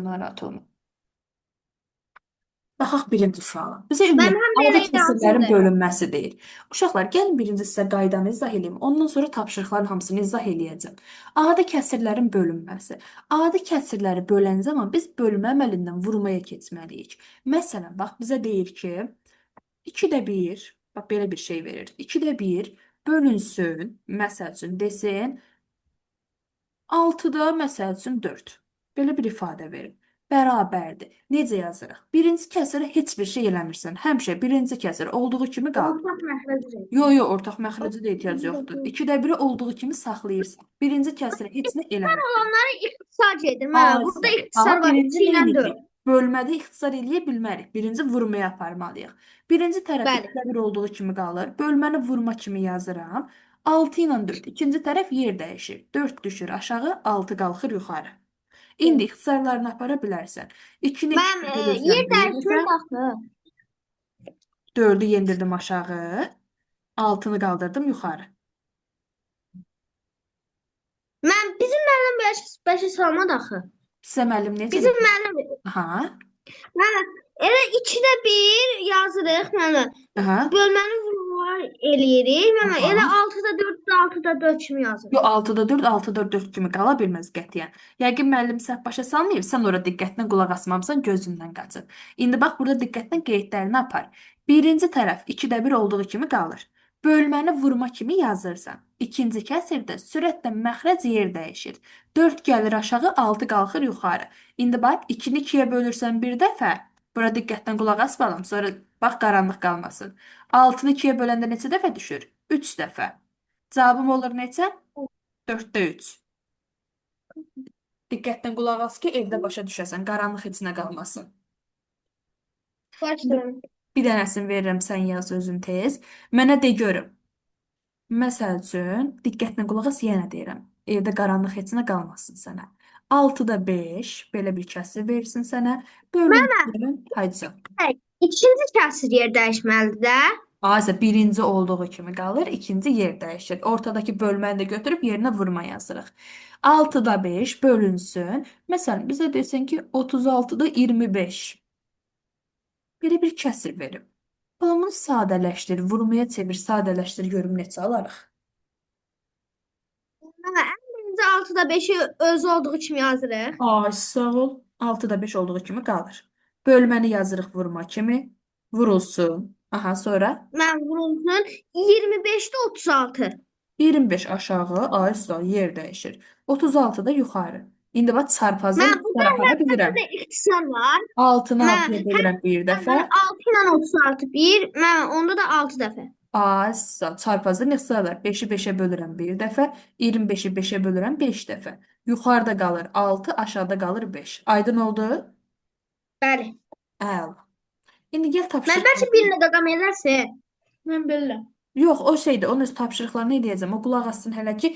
Narahat olma. Baxaq birinci suala. Bizə Mənim ümumiyyətlə həm də adi elə kəsrlərin yazıldı. bölünməsi deyil. Uşaqlar, gəlin birinci sizə qaydanı izah edeyim. Ondan sonra tapşırıqların hamısını izah eləyəcəm. Adi kəsrlərin bölünməsi. Adi kəsrləri bölən zaman biz bölmə əməlindən vurmaya keçməliyik. Məsələn, bax bizə deyir ki, 2də 1, bax belə bir şey verir. 2də 1 bölünsün, məsəl üçün desin 6-da məsəl üçün 4. Belə bir ifadə verin. Bərabərdir. Necə yazırıq? Birinci kəsrə heç bir şey eləmirsən. Həmişə birinci kəsr olduğu kimi qalır. Ortaq məxrəc. Ortaq məxrəcə də ehtiyac yoxdur. 2də 1-i olduğu kimi saxlayırsan. Birinci kəsrə heç nə eləmirsən. Olanları ixtisar edir. Mən burada Aysa. ixtisar Amma var birinci 2 nə ilə edirik? 4. Bölmədə ixtisar eləyə bilmərik. Birinci vurmaya aparmalıyıq. Birinci tərəf Bəli. 2də 1 olduğu kimi qalır. Bölməni vurma kimi yazıram. 6 ilə 4. İkinci tərəf yer dəyişir. 4 düşür aşağı, 6 qalxır yuxarı. İndi ixtisarlarını apara bilərsən. 2-ni Mən 2 bölürsən yer 1 dəfə, dəyişmir axı. 4-ü yendirdim aşağı, 6-nı qaldırdım yuxarı. Bizim müəllim beşə salmadı axı. Sizə müəllim necə Bizim dedi? müəllim Aha, mən elə 2də 1 yazırıq mən. aha, Bölməni vurmalar eləyirik. Mən elə aha. 6-da 4, 6-da 4 kimi yazırıq. 6-da 4, 6-da 4 kimi qala bilməz qətiyyən. Yəqin müəllim səhv başa salmayıb, sən ora diqqətlə qulaq asmamısan, gözündən qaçıb. İndi bax, burada diqqətlə qeydlərini apar. Birinci tərəf 2də 1 olduğu kimi qalır. Bölməni vurma kimi yazırsan. İkinci kəsirdə sürətlə məxrəc yer dəyişir. 4 gəlir aşağı, 6 qalxır yuxarı. İndi bax, 2-ni 2-yə bölürsən bir dəfə. Bura diqqətlə qulaq as balam, sonra bax qaranlıq qalmasın. 6-nı 2-yə böləndə neçə dəfə düşür? 3 dəfə. Cavabım olur neçə? 4də 3. Diqqətlə qulaq as ki, evdə başa düşəsən, qaranlıq içinə qalmasın. İndi Başlayın. bir dənəsini verirəm, sən yaz özün tez. Mənə de görüm. Məsəl üçün, diqqətlə qulaq as, yenə deyirəm. Evdə qaranlıq içinə qalmasın sənə. 6-da 5, belə bir kəsir versin sənə. Bölünsün, haydi. İkinci kəsir yer dəyişməlidir də. Aysə birinci olduğu kimi qalır, ikinci yer dəyişir. Ortadakı bölməni də götürüb yerinə vurma yazırıq. 6-da 5 bölünsün. Məsələn, bizə desin ki, 36-da 25. Belə bir kəsir verib. Bunu sadələşdir, vurmaya çevir, sadələşdir, görüm neçə alarıq. Ən birinci 6-da 5-i özü olduğu kimi yazırıq. Ay, sağ ol. 6-da 5 olduğu kimi qalır. Bölməni yazırıq vurma kimi. Vurulsun. Aha, sonra Mən vurulsun 25-də 36. 25 aşağı, ay, sağ yer dəyişir. 36 da yuxarı. İndi bax çarpazda Mən ixtisar burada apara bilirəm. hələ ixtisar var. 6-nı Mən 6-ya bölürəm bir dəfə. 6 ilə 36 bir, mən onda da 6 dəfə. Ay, sağ çarpazda ixtisar var. 5-i 5-ə bölürəm bir dəfə. 25-i 5-ə bölürəm 5 dəfə. Yuxarıda qalır 6, aşağıda qalır 5. Aydın oldu? Bəli. Əla. İndi gəl Mən tapşırıq. bəlkə birinə qaqam edərsə. Mən bilirəm. Yox, o şeydir. Onun öz tapşırıqlarını eləyəcəm. O qulaq assın hələ ki,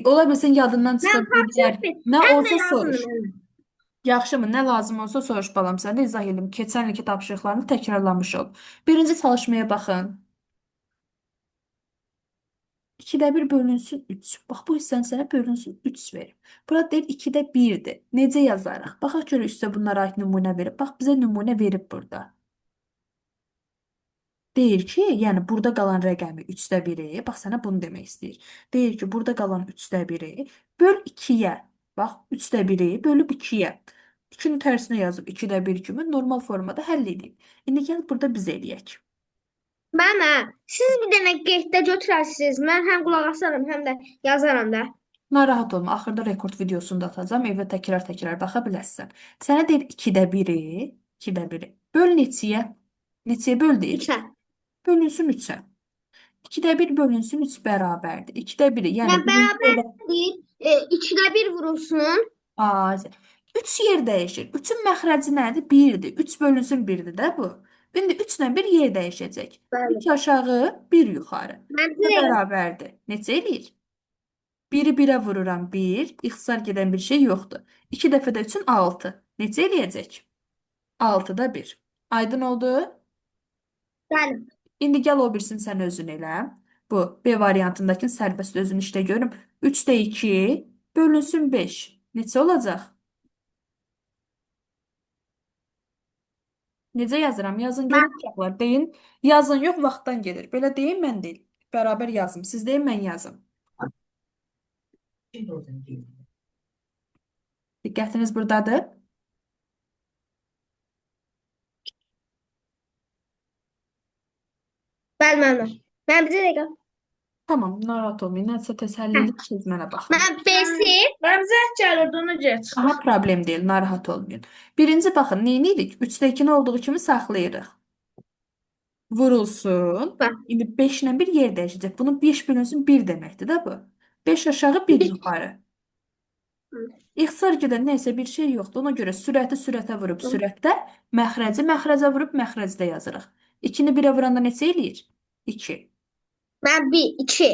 ola bilsin yadından çıxa Mən bilər. tapşırıq bir. Nə Həm də olsa soruş. yazdım. Yaxşımı? Nə lazım olsa soruş balam. Sən də izah edim. Keçən ilki tapşırıqlarını təkrarlamış ol. Birinci çalışmaya baxın. 2də 1 bölünsün 3. Bax, bu hissəni sənə bölünsün 3 verir. Burada deyir 2də 1-dir. Necə yazarıq? Baxaq görə üstə bunlara aid nümunə verib. Bax, bizə nümunə verib burada. Deyir ki, yəni burada qalan rəqəmi 3də 1-i, bax sənə bunu demək istəyir. Deyir ki, burada qalan 3də 1-i böl 2-yə. Bax, 3də 1-i bölüb 2-yə. 2-nin tərsinə yazıb 2də 1 kimi normal formada həll edeyim. İndi gəl burada biz eləyək. Mənə siz bir dənə qeyddə götürərsiniz. Mən həm qulaq asarım, həm də yazaram da. Narahat olma, axırda rekord videosunu da atacağam, evdə təkrar-təkrar baxa bilərsən. Sənə deyir 2də 1-i, 2də 1-i böl neçəyə? Neçəyə böl deyir? 3-ə. Bölünsün 3-ə. 2də 1 bölünsün 3 bərabərdir. 2də 1-i, yəni Yəni birinci elə bərabərdir. 2-də 1 vurulsun. Azər. 3 yer dəyişir. 3-ün məxrəci nədir? 1-dir. 3 bölünsün 1-dir də bu. İndi 3 ilə 1 yer dəyişəcək. Bəli. 3 aşağı, 1 yuxarı. Mən Və direkt bərabərdir. Neçə eləyir? 1-i 1-ə vururam 1. İxtisar gedən bir şey yoxdur. 2 dəfə də 3-ün 6. Neçə eləyəcək? 6-da 1. Aydın oldu? bəli. İndi gəl o birisini sən özün elə. Bu B variantındakı sərbəst özünü işlə görüm. 3də 2 bölünsün 5. Neçə olacaq? Necə yazıram? Yazın görün Mən, uşaqlar. Deyin, yazın yox, vaxtdan gedir. Belə deyin, mən deyil. Bərabər yazım. Siz deyin, mən yazım. Diqqətiniz buradadır. bəli, mən. Mən bir dəqiqə. Tamam, narahat olmayın. Nəsə təsəlli Hə. edin, siz mənə baxın. Mən B-si. Mənim zəng gəlirdi, ona görə Aha, çıxır. problem deyil, narahat olmayın. Birinci baxın, neyinirik? 3-də 2-ni olduğu kimi saxlayırıq. Vurulsun. Bax. İndi 5 ilə 1 yer dəyişəcək. Bunun 5 bölünsün 1 deməkdir də bu. 5 aşağı 1 yuxarı. İxtisar gedən nəysə bir şey yoxdur. Ona görə sürəti sürətə vurub sürətdə, məxrəci məxrəcə vurub məxrəcdə yazırıq. 2-ni 1-ə vuranda neçə eləyir? 2. Mən 1, 2.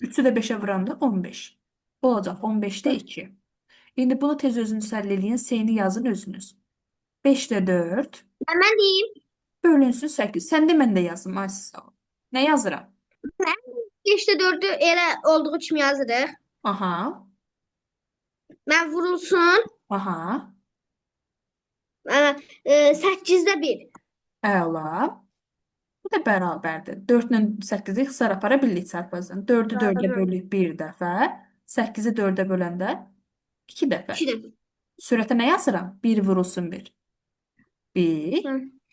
3-ü də 5-ə vuranda 15. Olacaq 15-də 2. İndi bunu tez özünüz həll eləyin. S-ni yazın özünüz. 5-də 4 Mən deyim. bölünsün 8. Sən də mən də yazım. Ay sağ ol. Nə yazıram? Mən 5-də 4-ü elə olduğu kimi yazırıq. Aha. Mən vurulsun. Aha. Mən 8-də 1. Əla. Bu da bərabərdir. 4 ilə 8-i ixtisar apara bildik çarpazdan. 4-ü 4-ə bölük 1 dəfə. 8-i 4-ə böləndə 2 dəfə. 2 dəfə. Sürətə nə yazıram? 1 vurulsun 1. 1.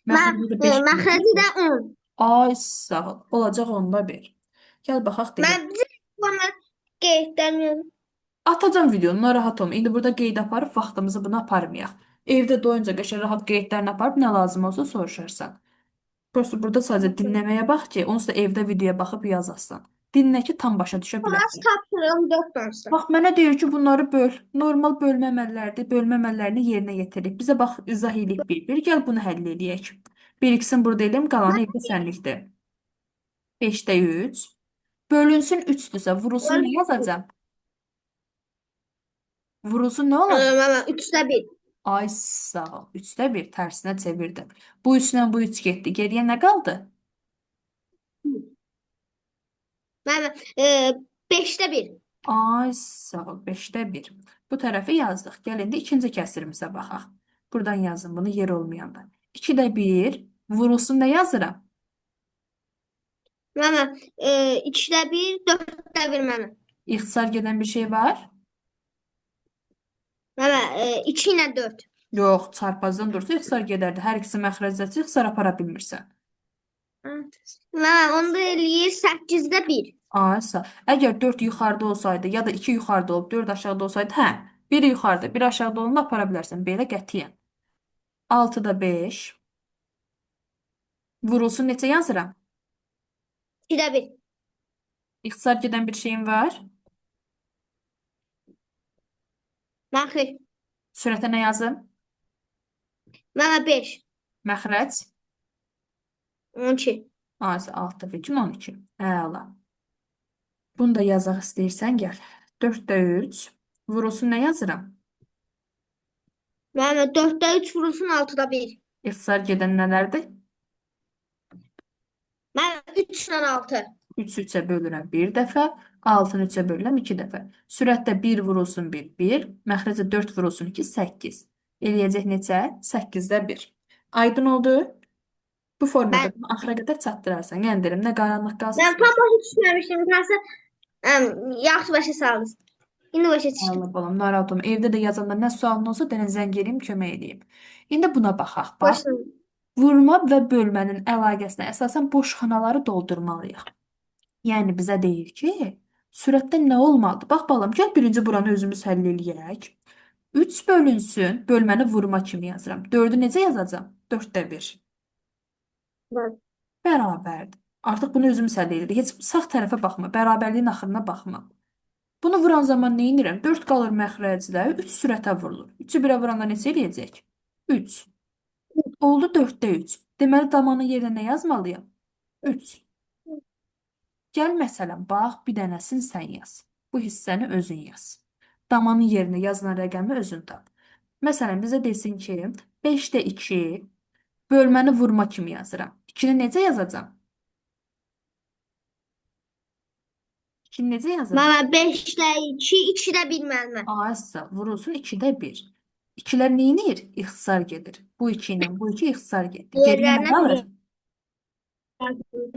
Mən Məxrəcə də 5 məxrəci də vurulsun. 10. Ay sağ ol. Olacaq onda 1. Gəl baxaq deyək. Mən bir dəqiqə qeyddən yazım. Atacağım videonu, narahat olma. İndi burada qeyd aparıb vaxtımızı buna aparmayaq. Evdə doyunca qəşəng rahat qeydlərini aparıb nə lazım olsa soruşarsan. Prosta burada sadəcə dinləməyə bax ki, onsuz da evdə videoya baxıb yazasan. Dinlə ki, tam başa düşə Nasıl biləsən. tapşırığım 4 danışdı. Bax, mənə deyir ki, bunları böl. Normal bölmə əməllərdir. Bölmə əməllərini yerinə yetiririk. Bizə bax, izah eləyib bir. Gəl bunu həll eləyək. Bir ikisini burada eləyim, qalanı evdə sənlikdir. 5-də 3. Bölünsün 3-dürsə, vurulsun nə yazacağım? Vurulsun nə olacaq? Mən 3-də 1. Ay sağ ol. 3-də 1 tərsinə çevirdim. Bu 3 ilə bu 3 getdi. Geriyə nə qaldı? Mən 5-də 1. Ay sağ ol. 5-də 1. Bu tərəfi yazdıq. Gəl indi ikinci kəsirimizə baxaq. Buradan yazın bunu yer olmayanda. 2-də 1 vurulsun nə yazıram? Mən 2-də 1, 4-də 1 mənim. İxtisar gedən bir şey var? Mən 2 ilə 4. Yox, çarpazdan dursa ixtisar gedərdi. Hər ikisi məxrəcdəsi ixtisar apara bilmirsən. Mən onda eləyir 8-də 1. Ay sağ. Əgər 4 yuxarıda olsaydı ya da 2 yuxarıda olub 4 aşağıda olsaydı, hə, biri yuxarıda, biri aşağıda olanda apara bilərsən. Belə qətiyyən. 6-da 5 vurulsun neçə yazıram? 2-də 1. İxtisar gedən bir şeyim var. Məxrəc. Sürətə nə yazım? Mən 5. Məxrəc. 12. Aysa 6 və 12. Əla. Bunu da yazaq istəyirsən, gəl. 4-də 3 vurulsun nə yazıram? Mən 4-də 3 vurulsun 6-da 1. İxtisar gedən nələrdir? Mən 3 ilə 6. 3 3-ə bölürəm 1 dəfə, 6-nı 3-ə bölürəm 2 dəfə. Sürətdə 1 vurulsun 1, 1. Məxrəcə 4 vurulsun 2, 8. Eləyəcək neçə? 8-də 1. Aydın oldu? Bu formada Mən bunu axıra qədər çatdırarsan. Yəni deyirəm, nə qaranlıq qalsın. mən tam başa düşməmişdim. Nəsə yaxşı başa saldınız. İndi başa düşdüm. Allah balam, narahat olma. Evdə də yazanda nə sualın olsa denən zəng eləyim, kömək eləyim. İndi buna baxaq. Bax, Başa. vurma və bölmənin əlaqəsinə əsasən boş xanaları doldurmalıyıq. Yəni bizə deyir ki, sürətdə nə olmalıdır? Bax balam, gəl birinci buranı özümüz həll eləyək. 3 bölünsün, bölməni vurma kimi yazıram. 4-ü necə yazacağam? 4-də 1. Mən Bərabərdir. Artıq bunu özümüz həll edirik. Heç sağ tərəfə baxma, bərabərliyin axırına baxma. Bunu vuran zaman nə edirəm? 4 qalır məxrəcdə, 3 sürətə vurulur. 3-ü 1-ə vuranda neçə eləyəcək? 3. Oldu 4-də 3. Deməli, damanın yerinə nə yazmalıyam? 3. Gəl məsələn, bax, bir dənəsini sən yaz. Bu hissəni özün yaz. Damanın yerinə yazılan rəqəmi özün tap. Məsələn, bizə desin ki, 5-də 2 bölməni vurma kimi yazıram. 2-ni necə yazacağam? 2-ni necə yazıram? Mən 5-də 2, 2-də 1 mənim. Asa vurulsun 2-də 1. İkilər neyinir? İxtisar gedir. Bu 2 ilə bu 2 ixtisar getdi. Geriyə nə Yerlərinə qalır? yazdım.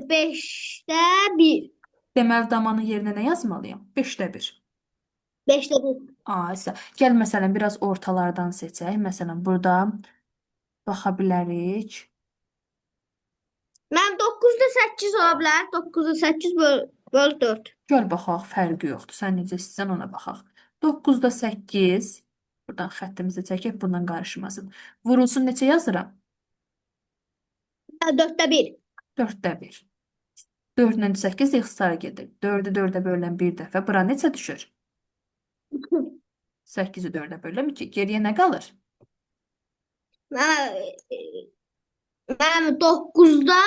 5'də 1. Deməli, damanın yerinə nə yazmalıyam? 5-də 1. 5'də 1. Asa. Gəl məsələn biraz ortalardan seçək. Məsələn, burada baxa bilərik. Mənim 9'da 8 ola bilər. 9'da 8 böl 4. Gör baxaq, fərqi yoxdur. Sən necə istəyirsən ona baxaq. 9-da 8. Buradan xəttimizi çəkib bundan qarışmasın. Vurulsun neçə yazıram? 4'də 1. 4-də 1. 4 ilə 8 ixtisara gedir. 4-ü 4-ə bölünən bir dəfə. Bura neçə düşür? 8-i 4-ə bölünəm 2. Geriyə nə qalır? Mənim 9'da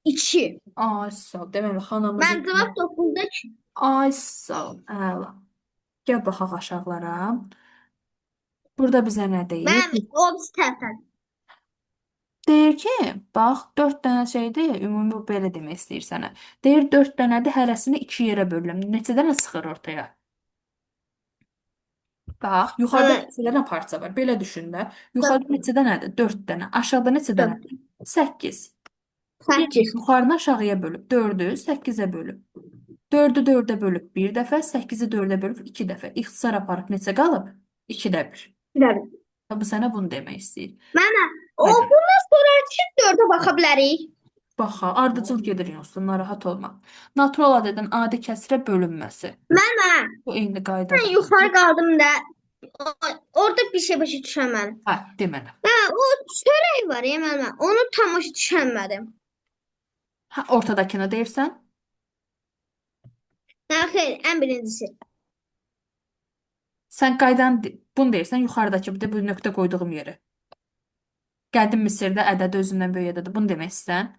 2. Ay, sağ ol. Deməli, xanamızın... Mənim cavab 9'da 2. Ay, sağ ol. Əla. Gəl baxaq aşağılara. Burada bizə nə deyir? Mənim o birisi tərəfdən. Deyir ki, bax, 4 dənə şeydir, ümumi belə demək istəyir sənə. Deyir, 4 dənədir, hərəsini 2 yerə bölürəm. Neçə dənə çıxır ortaya? Bax, yuxarıda Mənim neçə dənə parça var? Belə düşün də. Yuxarıda neçə dənədir? 4 dənə. Aşağıda neçə 4. dənədir? 8. Yəni, 8. yuxarını aşağıya bölüb, 4-ü 8-ə bölüb. 4-ü 4-ə bölüb 1 dəfə, 8-i 4-ə bölüb 2 dəfə. İxtisar aparıb neçə qalıb? 2-də 1. Bu sənə bunu demək istəyir. Mənim o Hadi. bundan sonraki 4'ə baxa bilərik. Baxa, ardıcıl gedir yoxsa, narahat olma. Natural adədin adi kəsrə bölünməsi. Mənim Bu eyni mən qaydadır. yuxarı qaldım da orada bir şey başa düşəmədim. Hə, deməli. O çörək var ya mənim. Onu tam başa düşəmədim. Hə, ortadakını deyirsən? Xeyr, ən birincisi. Sən bunu deyirsən, yuxarıdakı bir də bu nöqtə qoyduğum yeri. Qədim Misirdə ədəd özündən böyük ədədir. Bunu demək istəyirsən?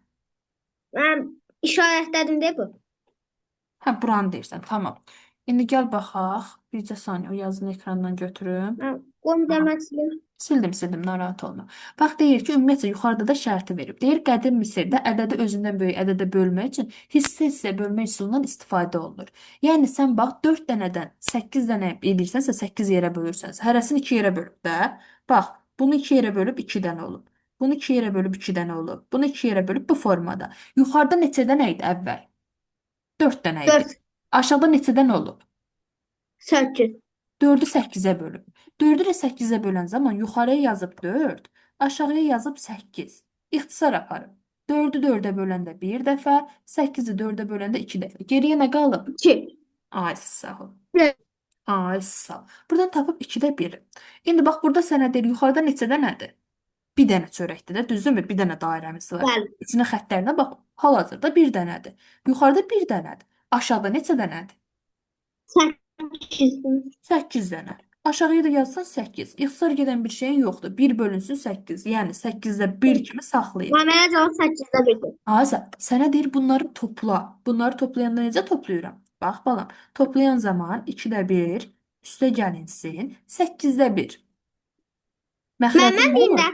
Mən işarətlədim də bu. Hə, buranı deyirsən. Tamam. İndi gəl baxaq. Bircə saniyə o yazını ekrandan götürüm. Qom Aha. demək istəyirəm. Sildim, narahat olma. Bax, deyir ki, ümumiyyətlə yuxarıda da şərti verib. Deyir, qədim Misirdə ədədi özündən böyük ədədə bölmək üçün hissə bölmə üsulundan istifadə olunur. Yəni, sən bax, 4 dənədən 8 dənə edirsənsə, 8 yerə bölürsənsə, hərəsini 2 yerə bölüb də. Bax, bunu 2 yerə bölüb 2 dənə olub. Bunu 2 yerə bölüb 2 dənə olub. Bunu 2 yerə bölüb bu formada. Yuxarıda neçə dənə idi əvvəl? 4 dənə idi. 4. Aşağıda neçə dənə olub? 8. 4-ü 8-ə bölüb. 4-ü də 8-ə bölən zaman yuxarıya yazıb 4, aşağıya yazıb 8. İxtisar aparıb. 4-ü 4-ə böləndə 1 dəfə, 8-i 4-ə böləndə 2 dəfə. Geriyə nə qalıb? 2. Ay, sağ ol. Ay, sağ ol. Buradan tapıb 2-də 1. İndi bax, burada sənə deyir, yuxarıda neçə dənədir? Bir dənə çörəkdir də, düzdürmü? Bir dənə dairəmiz var. Bəli. İçinə xəttlərinə bax, hal-hazırda bir dənədir. Yuxarıda bir dənədir. Aşağıda neçə dənədir? 8. 8 dənə. Aşağıya da yazsan 8. İxtisar gedən bir şeyin yoxdur. 1 bölünsün 8. Yəni 8-də 1 kimi saxlayın. Mənə cavab 8'də 1'dir. Azə, sənə deyir bunları topla. Bunları toplayanda necə toplayıram? Bax balam, toplayan zaman 2-də 1 üstə gəlinsin 8-də 1. Məxrəcin Mən nə deyim olur? də.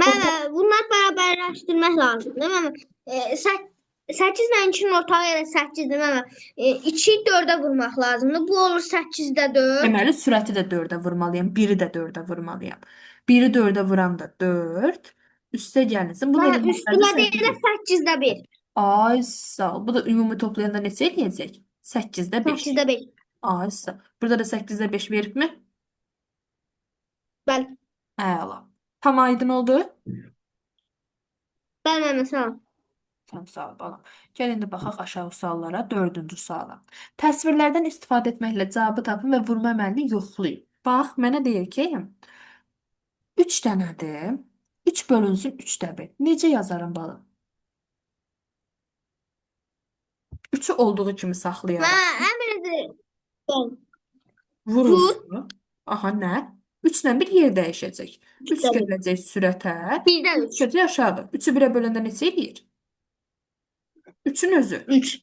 Mən bunları bərabərləşdirmək lazımdır. Mən 8 ilə 2'nin ortağı yerə 8'dir. Mən 2'yi 4'ə vurmaq lazımdır. Bu olur 8'də 4. Deməli, sürəti də 4-ə vurmalıyam, 1-i də 4-ə vurmalıyam. 1-i 4-ə vuranda 4, üstə gəlinsin. Bunun Mən üstünə elementləri deyirəm 8. 8'də 1. Ay, sağ ol. Bu da ümumi toplayanda neçə eləyəcək? 8-də 5. 8'də 5. Ay, sağ ol. Burada da 8-də 5 veribmi? Bəli. Əla. Tam aydın oldu? Bəli, məsələn. Tam sağ ol, balam. Gəl indi baxaq aşağı suallara, 4-cü suala. Təsvirlərdən istifadə etməklə cavabı tapın və vurma əməlini yoxlayın. Bax, mənə deyir ki, 3 dənədir. 3 bölünsün 3-də 1. Necə yazarım balam? 3-ü olduğu kimi saxlayarım. Mən əmrədir. Vurulsun. Aha, nə? 3 ilə 1 yer dəyişəcək. 3 3'də 1. gələcək sürətə. 1'də 3. Düşəcək aşağı. 3-ü 1-ə böləndə neçə eləyir? 3-ün özü. 3.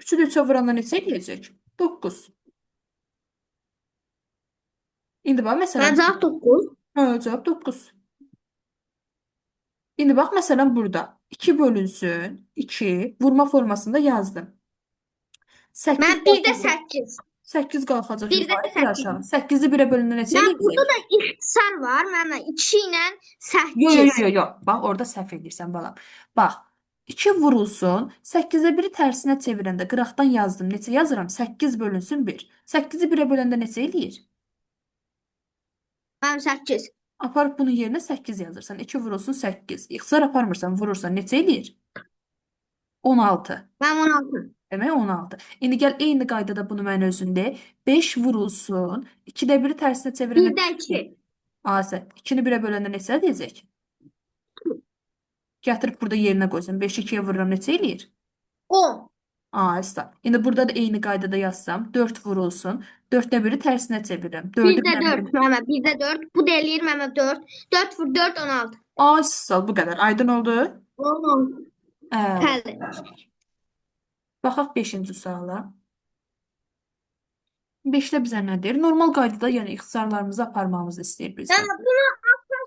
3-ü də 3-ə vuranda neçə eləyəcək? 9. İndi bax, məsələn. Mən cavab 9. Hə, cavab 9. İndi bax, məsələn, burada 2 bölünsün 2 vurma formasında yazdım. 8 Mən 1'də 8. 8 qalxacaq Bir də yuxarı, bir 8. aşağı. 8-i 1-ə bölündə neçə Mən burada eləyəcək? da ixtisar var. Mənim 2 ilə Yo, yo, yo, 8. yo, yo. Bax, orada səhv edirsən balam. Bax, 2 vurulsun, 8-ə 1-i tərsinə çevirəndə qıraqdan yazdım. Neçə yazıram? 8 bölünsün 1. 8-i 1-ə böləndə neçə eləyir? Mənim 8. Aparıb bunun yerinə 8 yazırsan. 2 vurulsun 8. İxtisar aparmırsan, vurursan neçə eləyir? 16. Mənim 16. Demək 16. İndi gəl eyni qaydada bunu mən özündə 5 vurulsun, 2-də 1-i tərsinə çevirəndə 1-də 2. Azə, 2-ni 1-ə böləndə neçə edəcək? Gətirib burada yerinə qoysun. 5-i 2-yə vururam neçə eləyir? 10. Asta. İndi burada da eyni qaydada yazsam 4 vurulsun, 4-də 1-i tərsinə çevirirəm. 4-ü 1-də mən 4. Mənim 1-də 4. Bu da eləyir mənim 4. 4 vur 4 16. Asal bu qədər. Aydın oldu? 16. Bəli. Baxaq 5-ci suala. 5-də bizə nə deyir? Normal qaydada, yəni ixtisarlarımızı aparmamızı istəyir bizdən. Yəni bunu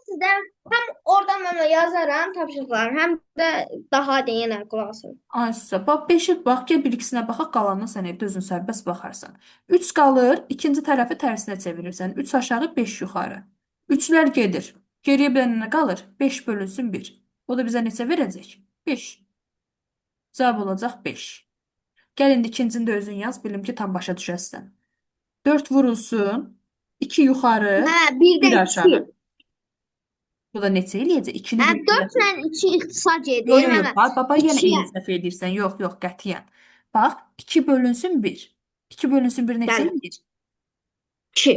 sizdə həm oradan mən yazaram tapşırıqları, həm də daha da yenə qulaq asın. Aysa, bax 5-i bax, gəl bir ikisinə baxaq, qalanına sən evdə özün sərbəst baxarsan. 3 qalır, ikinci tərəfi tərsinə çevirirsən. 3 aşağı, 5 yuxarı. 3-lər gedir. Geriyə bir dənə nə qalır? 5 bölünsün 1. O da bizə neçə verəcək? 5. Cavab olacaq 5. Gəl indi ikincini də özün yaz, bilim ki, tam başa düşəsən. 4 vurulsun, 2 yuxarı, Hə, 1 1-də 2. aşağı. Bu da neçə eləyəcək? 2-ni Hə, 1 4 ilə 2 ixtisar Yox, edir. yox, yox. Mənə Bax, baba yenə 2-yə. eyni səhv edirsən. Yox, yox, qətiyyən. Bax, 2 bölünsün 1. 2 bölünsün 1 neçə Bəli. eləyir? 2.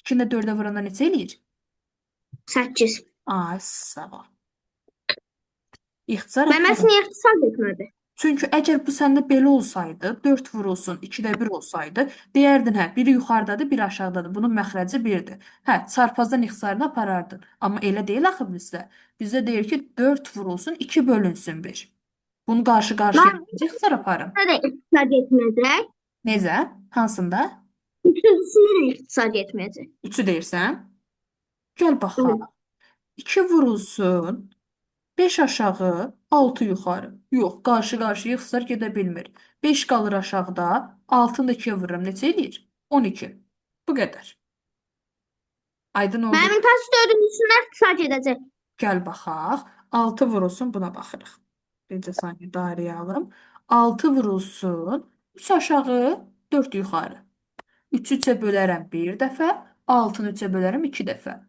2-ni də 4-ə vuranda neçə eləyir? 8. Ay, sağ ol. İxtisar Mənim aparın. niyə ixtisar etmədi? Çünki əgər bu səndə belə olsaydı, 4 vurulsun, 2-də 1 olsaydı, deyərdin, hə, biri yuxarıdadır, biri aşağıdadır. Bunun məxrəci 1-dir. Hə, çarpazdan ixtisarını aparardın. Amma elə deyil axı bizdə. Bizdə deyir ki, 4 vurulsun, 2 bölünsün 1. Bunu qarşı-qarşıya Mən necə ixtisar aparım? burada da ixtisar etməyəcək. Necə? Hansında? Üçüncüsünə də ixtisar etməyəcək. 3-ü deyirsən? Gəl baxaq. 2 vurulsun, 5 aşağı, 6 yuxarı. Yox, qarşı-qarşıya ixtisar gedə bilmir. 5 qalır aşağıda, 6-nı da 2-yə vururam. Neçə eləyir? 12. Bu qədər. Aydın oldu. Mənim tərs dördüncüsünə ixtisar edəcək. Gəl baxaq. 6 vurulsun, buna baxırıq. Bircə saniyə dairəyə alım. 6 vurulsun, 3 aşağı, 4 yuxarı. 3-ü 3-ə bölərəm 1 dəfə, 6-nı 3-ə bölərəm 2 dəfə.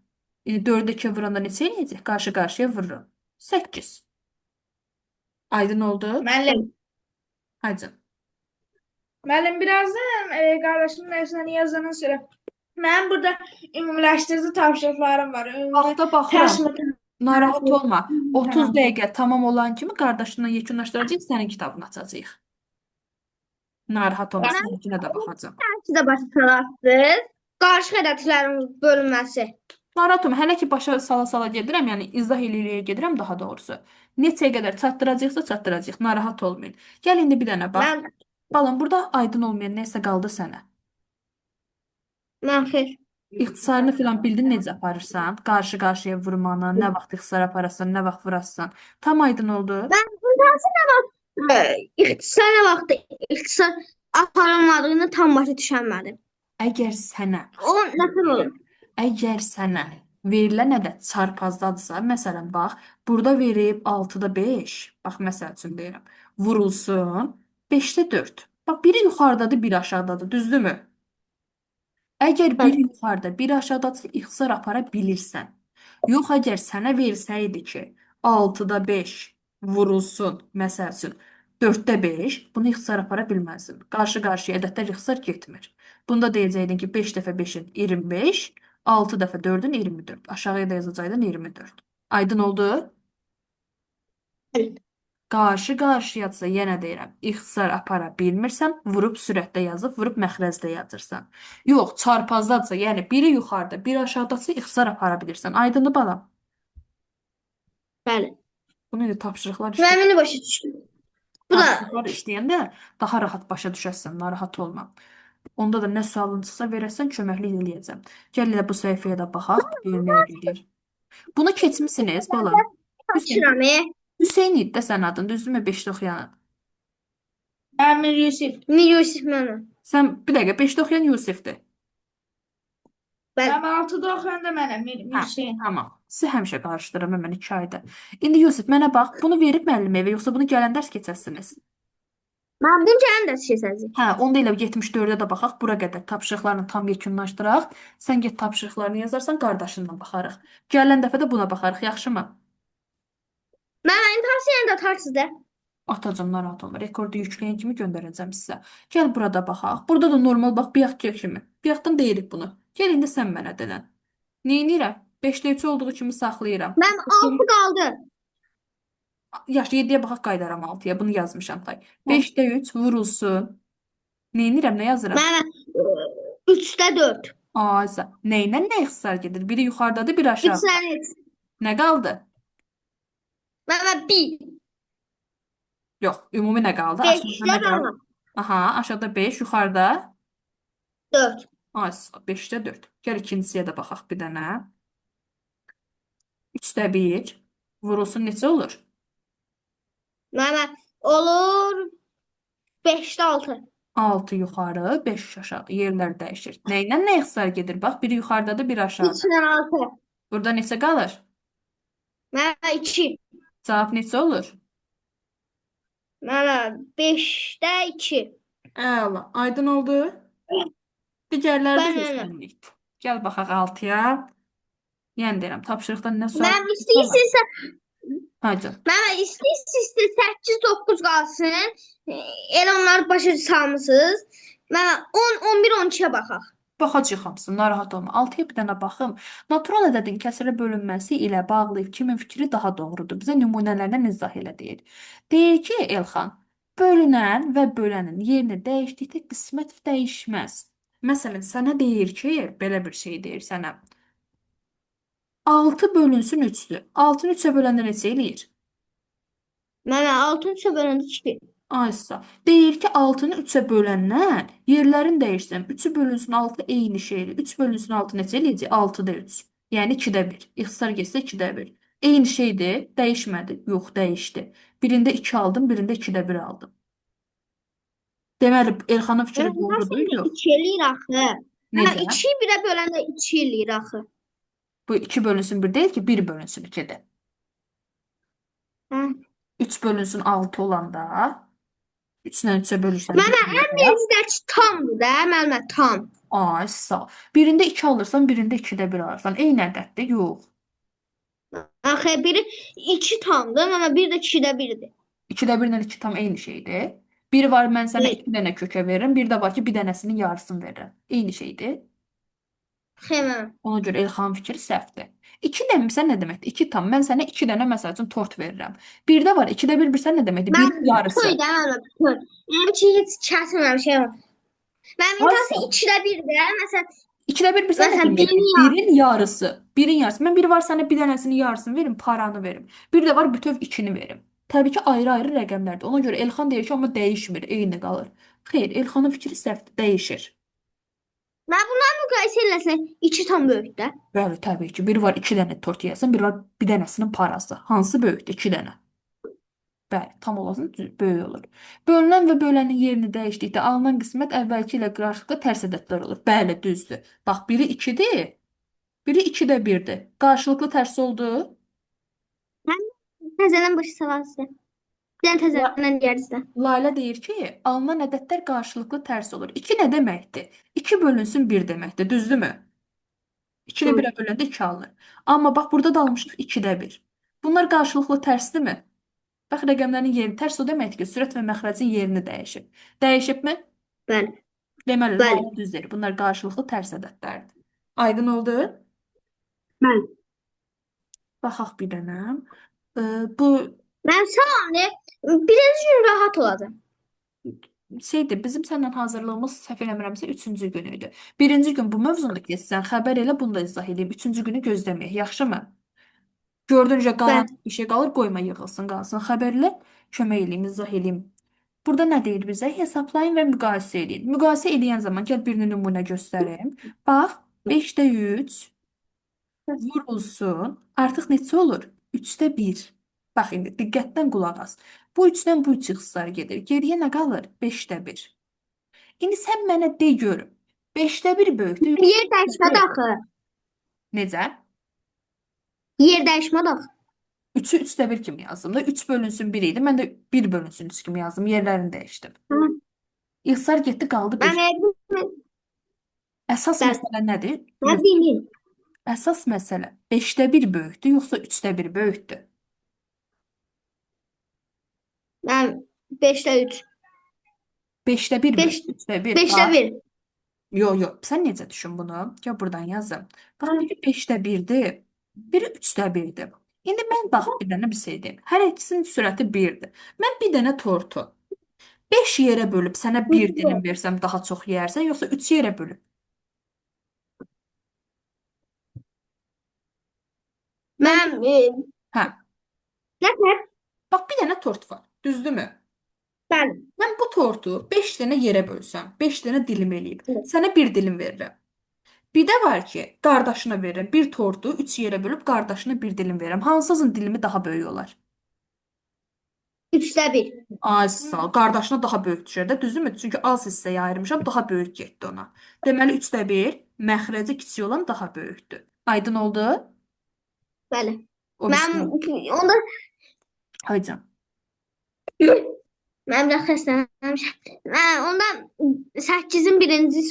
İndi 4-ə 2 vuranda neçə eləyəcək? Qarşı-qarşıya vururum. 8. Aydın oldu? Müəllim, Hadi. müəllim birazdan qardaşımın dərsini yazana sonra mənim burada ümumiləşdirici tapşırıqlarım var. Vaxta baxıram. Təşmil. Narahat olma. 30 Tamam. dəqiqə tamam olan kimi qardaşınla yekunlaşdıracağıq, sənin kitabını açacağıq. Narahat olma, səninkinə də baxacağam. Siz də başa salarsınız. Qarşı xədətlərin bölünməsi. Narahat olma, hələ ki başa sala-sala gedirəm, yəni izah eləyə gedirəm daha doğrusu. Neçəyə qədər çatdıracaqsa çatdıracaq, narahat olmayın. Gəl indi bir dənə bax. Mən Balam, burada aydın olmayan nəsə qaldı sənə. xeyr. İxtisarını filan bildin necə aparırsan? Qarşı-qarşıya vurmanı, nə vaxt ixtisar aparasan, nə vaxt vurasan. Tam aydın oldu. Mən hansı nə vaxt ixtisar nə vaxt ixtisar aparılmadığını tam başa düşənmədim. Əgər sənə O nəsə olur. Əgər sənə verilən ədəd çarpazdadırsa, məsələn, bax, burada verib 6-da 5, bax, məsəl üçün deyirəm, vurulsun, 5-də 4. Bax, biri yuxarıdadır, biri aşağıdadır, düzdürmü? Əgər biri yuxarıda, biri aşağıdadırsa, ixtisar apara bilirsən. Yox, əgər sənə versəydi ki, 6-da 5 vurulsun, məsəl üçün, 4-də 5, bunu ixtisar apara bilməzdin. Qarşı-qarşıya ədədlər ixtisar getmir. Bunda deyəcəydin ki, 5 dəfə 5-in 25, 6 dəfə 4-ün 24. Aşağıya da yazacaqdın 24. Aydın oldu? Evet. Qarşı-qarşıyadsa yenə deyirəm, ixtisar apara bilmirsən, vurub sürətdə yazıb, vurub məxrəzdə yazırsan. Yox, çarpazdadsa, yəni biri yuxarıda, biri aşağıdasa ixtisar apara bilirsən. Aydındır balam? Bəli. Bunu indi tapşırıqlar işləyir. Məmini başa düşdüm. Bu da Tapşırıqlar işləyəndə daha rahat başa düşərsən, narahat olma. Onda da nə sualın çıxsa verəsən, köməklik eləyəcəm. Gəl elə bu səhifəyə də baxaq, görməyə gedir. Bunu keçmisiniz, balam. tapşıram. Hüseyn idi də sənin adın, düzdürmü? 5-də oxuyanın. Əmir Yusif. Mir Yusif mənə. Sən bir dəqiqə 5-də oxuyan Yusifdir. Bəli. Mənim 6-da oxuyanda mənəm Hə, Hüseyn. tamam. Sizi həmişə qarışdırıram mən 2 ayda. İndi Yusif mənə bax, bunu verib müəllimə evə yoxsa bunu gələn dərs keçəsiniz? Mən bunu gələn dərs keçəcəyik. Hə, onda elə 74-də də baxaq, bura qədər tapşırıqlarını tam yekunlaşdıraq. Sən get tapşırıqlarını yazarsan, qardaşınla baxarıq. Gələn dəfə də buna baxarıq, yaxşımı? Mən tavsiyəni də atarsınız da. Atacam, narahat olma. Rekordu yükləyən kimi göndərəcəm sizə. Gəl burada baxaq. Burada da normal bax, biyaq kimi. Biyaqdan deyirik bunu. Gəl indi sən mənə denən. Neynirəm? 5-də 3 olduğu kimi saxlayıram. Mənim 6 qaldı. Yaxşı, 7-yə baxaq qaydaram 6-ya. Bunu yazmışam tay. Hə. 5-də 3 vurulsun. Neynirəm, nə yazıram? Mənim 3-də 4. Aysa. Neylə nə ixtisar gedir? Biri yuxarıdadır, biri aşağıda. 3-dən 3. Nə qaldı? Mənim 1. Yox, ümumi nə qaldı? Aşağıda 5-də nə qaldı? mənim Aha, aşağıda 5, yuxarıda 4. Aysa, 5-də 4. Gəl ikincisiyə də baxaq bir dənə. 3-də 1 vurulsun neçə olur? Mənim olur 5-də 6. 6 yuxarı, 5 aşağı. Yerlər dəyişir. Nəylə nə ixtisar gedir? Bax, biri yuxarıdadır, biri aşağıda. 3-dən 6. Burada neçə qalır? Mənim 2. Cavab neçə olur? Mənim 5-də 2. Əla. Aydın oldu? Digərləri də Bəli. göstəririk. Gəl baxaq 6-ya. Yəni deyirəm, tapşırıqdan nə sual Mənim varsa- istəyirsinizsə, Hadi. mənim istəyirsinizsə 8-9 qalsın. Elə onları başa salmısınız. Mənim 10, 11, 12-yə baxaq. Baxacağıq hamısını, narahat olma. 6-ya bir dənə baxım. Natural ədədin kəsrə bölünməsi ilə bağlı kimin fikri daha doğrudur? Bizə nümunələrdən izah elə deyir. Deyir ki, Elxan, bölünən və bölənin yerini dəyişdikdə qismət dəyişməz. Məsələn, sənə deyir ki, belə bir şey deyir sənə. 6 bölünsün 3-dür. 6-nı 3-ə böləndə neçə eləyir? Mənim 6-3-ə böləndə 2. Aysa. Deyir ki, 6-nı 3-ə böləndən yerlərini dəyişsəm, 3-ü bölünsün 6 eyni şeydir. 3 bölünsün 6 neçə eləyəcək? 6-da 3. Yəni 2-də 1. İxtisar getsə 2-də 1. Eyni şeydir, dəyişmədi. Yox, dəyişdi. Birində 2 aldım, birində 2-də 1 aldım. Deməli, Elxanın fikri doğrudur, yox. 2 eləyir axı. Mən Necə? 2-yi 1-ə böləndə 2 eləyir axı. Bu 2 bölünsün 1 deyil ki, 1 bölünsün 2-də. Hə. 3 bölünsün 6 olanda 3-lə 3-ə bölürsən. Mənə ən birincisi tamdır da, mənə tam. Ay, sağ ol. Birində 2 alırsan, birində 2-də 1 alırsan. Eyni ədəddir, yox. Axı biri 2 tamdır, mənə bir də 2-də 1-dir. 2-də 1 ilə 2 tam eyni şeydir. Biri var, mən sənə Deyil. 2 dənə kökə verirəm. Bir də var ki, bir dənəsinin yarısını verirəm. Eyni şeydir. Xəməm. Ona görə Elxanın fikri səhvdir. 2 demirsən nə deməkdir? 2 tam. Mən sənə 2 dənə məsəl üçün tort verirəm. Bir də var, 2-də 1 bilsən nə deməkdir? Mən 1-in yarısı. toy da mənə toy. Mənim ki heç kəsməmişəm. Mənim Ay, intihası sağ ol. 2-də 1-dir. Məsələn, 2-də 1 bilsən nə Məsələn, deməkdir? birin Birin yarısı. Birin yarısı. Mən biri var sənə bir dənəsinin yarısını verim, paranı verim. Bir də var bütöv 2-ni verim. Təbii ki, ayrı-ayrı rəqəmlərdir. Ona görə Elxan deyir ki, amma dəyişmir, eyni qalır. Xeyr, Elxanın fikri səhvdir, dəyişir. mən bunları müqayisə eləsəm 2 tam böyükdür də. Bəli, təbii ki, biri var 2 dənə tort yeyəsən, biri var bir dənəsinin parası. Hansı böyükdür? 2 dənə. Bəli, tam olasın böyük olur. Bölünən və bölənin yerini dəyişdikdə alınan qismət əvvəlki ilə qarşılıqlı tərs ədədlər olur. Bəli, düzdür. Bax, biri 2-dir, biri 2-də 1-dir. Qarşılıqlı tərs oldu. Təzədən başa salarsın. Bir dənə təzədən gəlirsən. Lalə deyir ki, alınan ədədlər qarşılıqlı tərs olur. 2 nə deməkdir? 2 bölünsün 1 deməkdir, düzdürmü? 2-də 1-ə böləndə 2 alınır. Amma bax, burada da almışıq 2-də 1. Bunlar qarşılıqlı tərsdirmi? Bax, rəqəmlərin yeri tərs o deməkdir ki, sürət və məxrəcin yerini dəyişib. Dəyişibmi? Bəli. Deməli, Bəli. Lalə düz deyir. Bunlar qarşılıqlı tərs ədədlərdir. Aydın oldu? Bəli. Baxaq bir dənə. Bu Mən sağ birinci gün rahat olacağam. şeydir, bizim səndən hazırlığımız səhv eləmirəmsə 3-cü gün idi. Birinci gün bu mövzunu keçsən, xəbər elə, bunu da izah edeyim. 3-cü günü gözləməyək, yaxşımı? Gördüncə qaranlıq bir şey qalır, qoyma yığılsın, qalsın. Xəbərlə kömək eləyim, izah eləyim. Burada nə deyir bizə? Hesablayın və müqayisə edin. Müqayisə edən zaman gəl birini nümunə göstərim. Bax, 5-də 3 vurulsun. Artıq neçə olur? 3-də 1. Bax indi diqqətdən qulaq as. Bu 3-dən bu 3 ixtisar gedir. Geriyə nə qalır? 5-də 1. İndi sən mənə de görüm. 5də 1 böyükdür yoxsa Yer 3də 1? dəyişmədi axı. Necə? Yer dəyişmədi axı. 3'ü 3'te 1 kimi yazdım da 3 bölünsün 1 idi. Mən də 1 bölünsün 3 kimi yazdım. Yerlərini dəyişdim. Hı. İxtisar getdi qaldı Mən 5. evim. Əsas Bəli. məsələ nədir? Mən bilmirəm. Əsas məsələ 5də 1 böyükdür yoxsa 3də 1 böyükdür? Mən 5-də 3. 5də 1 mi? 5 3də 1. 5-də 1. Yo yo. Sən necə düşün bunu? Gel buradan yazım. Bax biri 5də 1'dir. Biri 3də 1'dir. İndi mən bax bir dənə bir şey deyim. Hər ikisinin sürəti 1'dir. Mən bir dənə tortu 5 yerə bölüb sənə 1 dilim versəm daha çox yeyərsən yoxsa 3 yerə bölüb? Mən Hə. nə tər? Bax bir dənə tort var. Düzdürmü? Bəli. Mən bu tortu 5 dənə yerə bölsəm, 5 dənə dilim eləyib, Evet. sənə bir dilim verirəm. Bir də var ki, qardaşına verirəm. Bir tortu 3 yerə bölüb qardaşına bir dilim verirəm. Hansının dilimi daha böyük olar? 3-də 1. Ay sağ ol. Qardaşına daha böyük düşər də, düzdürmü? Çünki az hissəyə ayırmışam, daha böyük getdi ona. Deməli 3də 1 məxrəci kiçik olan daha böyükdür. Aydın oldu? Bəli. O Mən bir onda Haycan. mən biraz xəstələnmişəm. Mən onda 8-in birinci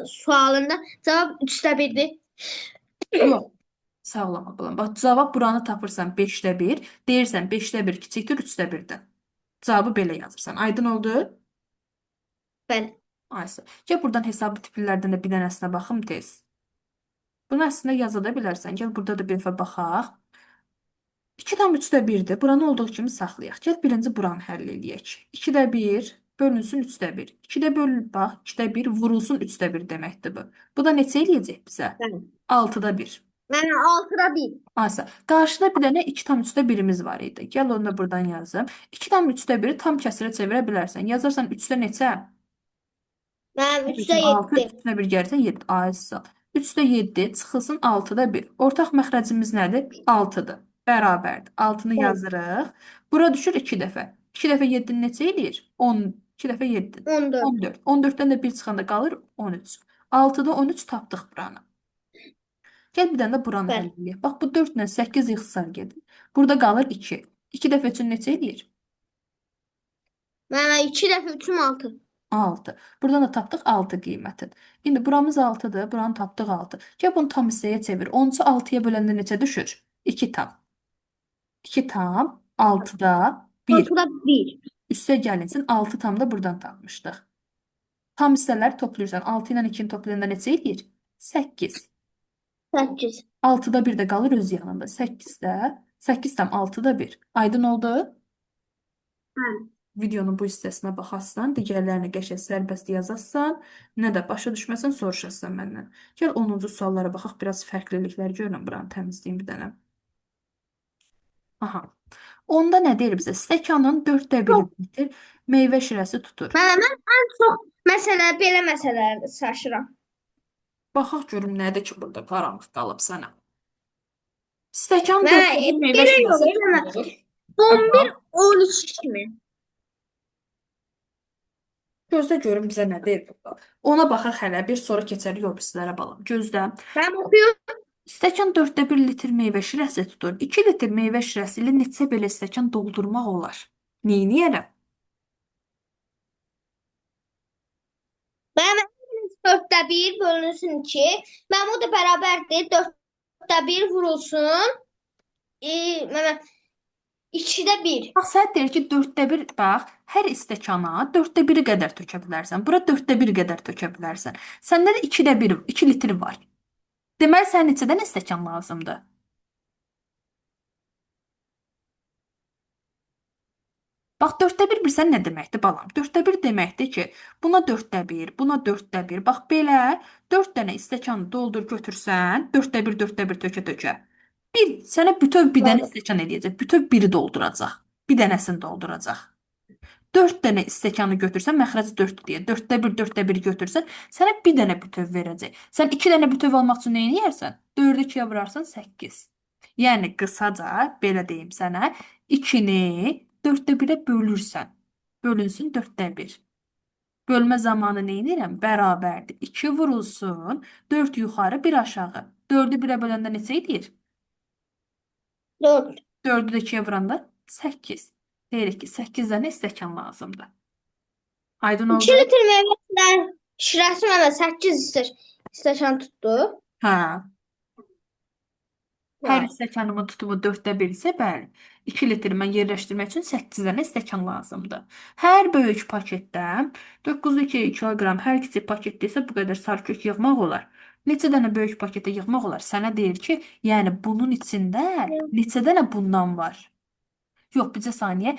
sualında cavab 3-də 1-dir. Yox. Sağlama bulan. Bax cavab buranı tapırsan 5də 1, deyirsən 5də 1 kiçikdir 3də 1-dən. Cavabı belə yazırsan. Aydın oldu? Bəli. Aysa. Gəl buradan hesabı tiplərdən də bir dənəsinə baxım tez. Bunu əslində yaza da bilərsən. Gəl burada da bir dəfə baxaq. 2 tam 3də 1-dir. Buranı olduğu kimi saxlayaq. Gəl birinci buranı həll eləyək. 2də 1 bölünsün 3də 1. 2də böl bax 2də 1 vurulsun 3də 1 deməkdir bu. Bu da neçə eləyəcək bizə? Bəli. 6da 1. Mən 6-da 1. Aysa. Qarşıda bir dənə 2 tam 3də 1-imiz var idi. Gəl onu da buradan yazım. 2 tam 3də 1-i tam kəsrə çevirə bilərsən. Yazarsan 3də neçə? Mən 3-də 6, 7. üstünə 1 gəlsən 7. Aysa. 3-də 7 çıxılsın 6-da 1. Ortaq məxrəcimiz nədir? 6-dır. Bərabərdir. 6-nı Bəli. yazırıq. Bura düşür 2 dəfə. 2 dəfə 7-ni neçə eləyir? 10. 2 dəfə 7. 14. 14. 14-dən də 1 çıxanda qalır 13. 6-da 13 tapdıq buranı. Gəl bir dənə də buranı həll Bəli. edək. Bax bu 4 ilə 8 ixtisar gedir. Burada qalır 2. 2 dəfə üçün neçə eləyir? Mən 2 dəfə 3-üm 6. 6. Buradan da tapdıq 6 qiymətin. İndi buramız 6-dır. Buranı tapdıq 6. Gəl bunu tam hissəyə çevir. 13-ü 6-ya böləndə neçə düşür? 2 tam. 2 tam 6-da 1. 6-da 1. Üstə gəlinsin 6 tam da buradan tapmışdıq. Tam hissələri toplayırsan. 6 ilə 2-ni toplayanda neçə eləyir? 8. 8. 6-da 1 də qalır öz yanında. 8-də 8 tam 6-da 1. Aydın oldu? Bəli. Videonun bu hissəsinə baxarsan, digərlərini qəşəng sərbəst yazarsan, nə də başa düşməsən soruşarsan məndən. Gəl 10-cu suallara baxaq, biraz fərqliliklər görün, buranı təmizləyim bir dənə. Aha. Onda nə deyir bizə? Stəkanın 4də 1-dir, meyvə şirəsi tutur. Mən ən çox belə məsələlərdə şaşıram. Baxaq görüm nədir ki, burada qaranlıq qalıb sənə. Stəkanın Mən 4də 1 meyvə belə yox, şirəsi eləmə. tutur. 11 13 kimi. Gözlə görüm bizə nə deyir burada. Ona baxaq hələ, bir sonra keçərik o birislərə balam. Gözlə. Mən oxuyuram. Stəkan 4də 1 litr meyvə şirəsi tutur. 2 litr meyvə şirəsi ilə neçə belə stəkan doldurmaq olar? Neyniyərəm? Mən 4-də 1 bölünsün 2. Mən o da bərabərdir. 4-də 1 vurulsun. Mən 2-də 1. Bax, sən deyir ki, 4də 1, bax, hər stəkana 4də 1-i qədər tökə bilərsən. Bura 4də 1 qədər tökə bilərsən. Səndə də 2də 1, 2 litr var. Deməli, sən neçə dənə stəkan lazımdır? Bax, 4də 1 bilsən nə deməkdir, balam? 4də 1 deməkdir ki, buna 4də 1, buna 4də 1. Bax, belə 4 dənə stəkanı doldur götürsən, 4də 1, 4də 1 tökə-tökə. Sənə bütöv bir dənə stəkan eləyəcək. Bütöv biri dolduracaq. Bir dənəsini dolduracaq. 4 dənə stəkanı götürsən, məxrəci 4 deyə. 4də 1, 4də 1 götürsən, sənə bir dənə bütöv verəcək. Sən 2 dənə bütöv almaq üçün nə edərsən? 4-ü 2-yə vurarsan 8. Yəni qısaca belə deyim sənə, 2-ni 4də 1-ə bölürsən. Bölünsün 4də 1. Bölmə zamanı nə edirəm? Bərabərdir. 2 vurulsun, 4 yuxarı, 1 aşağı. 4-ü 1-ə böləndə neçə edir? 4. 4-ü də 2-yə vuranda 8. Deyirik ki, 8 dənə stəkan lazımdır. Aydın 2 oldu? litr meyvə şirəsi mənə 8 stəkan tutdu. Hə. Hər Hə. stəkanımın tutumu 4də 1 isə, bəli, 2 litr mən yerləşdirmək üçün 8 dənə stəkan lazımdır. Hər böyük paketdən 9,2 kiloqram, hər kiçik paketdə isə bu qədər sarı kök yığmaq olar. Neçə dənə böyük paketə yığmaq olar? Sənə deyir ki, yəni bunun içində neçə dənə bundan var? Yox, bircə saniyə.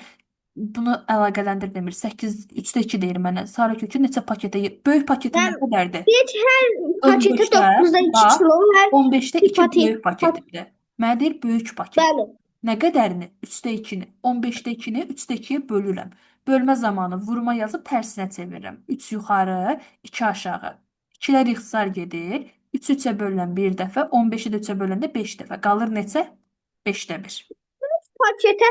Bunu əlaqələndir demir. 8, 3-də 2 deyir mənə. Sarı kökü neçə paketə? Böyük paketin nə Yəni qədərdir? deyək ki, hər paketə 15-də, 9'da 2 bax, kilo, hər 15-də bir 2 paket. böyük paketidir. Mənə deyir böyük paket. Bəli. Nə qədərini? 3-də 2-ni. 15-də 2-ni 3-də 2-yə bölürəm. Bölmə zamanı vurma yazıb tərsinə çevirirəm. 3 yuxarı, 2 aşağı. 2-lər ixtisar gedir. 3-ü 3-ə bölürəm 1 dəfə, 15-i də 3-ə böləndə 5 dəfə. Qalır neçə? 5də 1. Paketə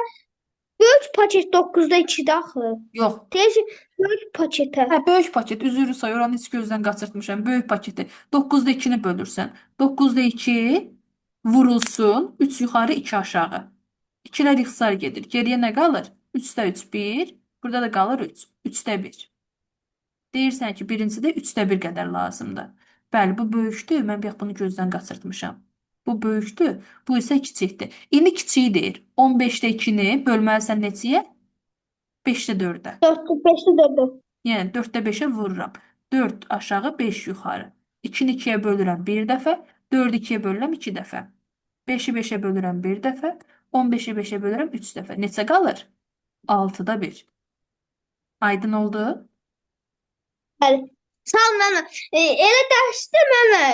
böyük paket 9'da 2'də axı. Yox. Deyək ki, böyük paketə. Hə, böyük paket. Üzrü say, oranı heç gözdən qaçırtmışam. Böyük paketi. 9-da 2-ni bölürsən. 9-da 2 vurulsun. 3 yuxarı, 2 aşağı. 2-lər ixtisar gedir. Geriyə nə qalır? 3-də 3, 1. Burada da qalır 3. 3-də 1. Deyirsən ki, birincidə 3-də 1 qədər lazımdır. Bəli, bu böyükdür. Mən bir bunu gözdən qaçırtmışam. Bu böyükdür. Bu isə kiçikdir. İndi kiçiyi deyir. 15-də 2-ni bölməlisən neçəyə? 5-də 4-ə. 5'də 4'də. Yəni 4-də 5-ə vururam. 4 aşağı, 5 yuxarı. 2-ni 2-yə bölürəm 1 dəfə, 4-ü 2-yə bölürəm 2 dəfə. 5-i 5-ə bölürəm 1 dəfə, 15-i 5-ə bölürəm 3 dəfə. Neçə qalır? 6-da 1. Aydın oldu? Bəli. Sağ ol mənə. Elə dərsdə mənə